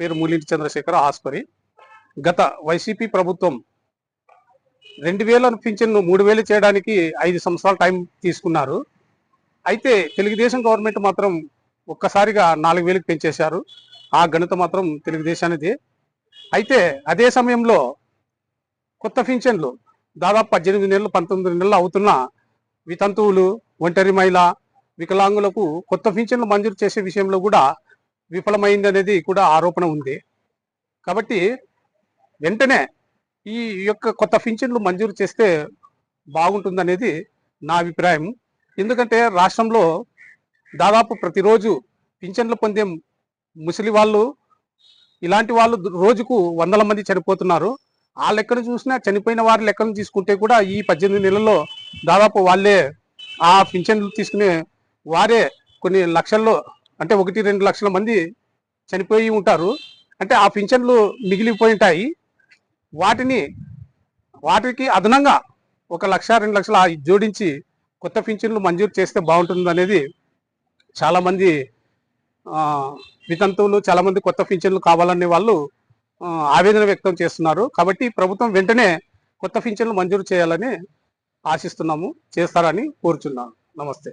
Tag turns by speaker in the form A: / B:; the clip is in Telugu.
A: పేరు మూలింటి చంద్రశేఖర్ ఆస్పరి. గత వైసీపీ ప్రభుత్వం 2000 పింఛన్ను 3000 చేయడానికి 5 సంవత్సరాల టైం తీసుకున్నారు. అయితే తెలుగుదేశం గవర్నమెంట్ మాత్రం ఒక్కసారిగా 4000కి పెంచేశారు. ఆ ఘనత మాత్రం తెలుగుదేశానిదే. అయితే అదే సమయంలో కొత్త పింఛన్లు దాదాపు 18 నెలలు 19 నెలలు అవుతున్న వితంతువులు, ఒంటరి మహిళ, వికలాంగులకు కొత్త పింఛన్లు మంజూరు చేసే విషయంలో కూడా విఫలమైంది అనేది కూడా ఆరోపణ ఉంది. కాబట్టి వెంటనే ఈ యొక్క కొత్త పింఛన్లు మంజూరు చేస్తే బాగుంటుందనేది నా అభిప్రాయం. ఎందుకంటే రాష్ట్రంలో దాదాపు ప్రతిరోజు పింఛన్లు పొందే ముసలి వాళ్ళు, ఇలాంటి వాళ్ళు రోజుకు 100 మంది చనిపోతున్నారు. ఆ లెక్కను చూసినా చనిపోయిన వారి లెక్కను తీసుకుంటే కూడా ఈ 18 నెలల్లో దాదాపు వాళ్ళే ఆ పింఛన్లు తీసుకునే వారే కొన్ని లక్షల్లో, అంటే 1-2 లక్షల మంది చనిపోయి ఉంటారు. అంటే ఆ పింఛన్లు మిగిలిపోయి ఉంటాయి. వాటికి అదనంగా 1 లక్ష 2 లక్షలు జోడించి కొత్త పింఛన్లు మంజూరు చేస్తే బాగుంటుంది అనేది చాలామంది వితంతువులు, చాలామంది కొత్త పింఛన్లు కావాలనే వాళ్ళు ఆవేదన వ్యక్తం చేస్తున్నారు. కాబట్టి ప్రభుత్వం వెంటనే కొత్త పింఛన్లు మంజూరు చేయాలని ఆశిస్తున్నాము, చేస్తారని కోరుచున్నాను. నమస్తే.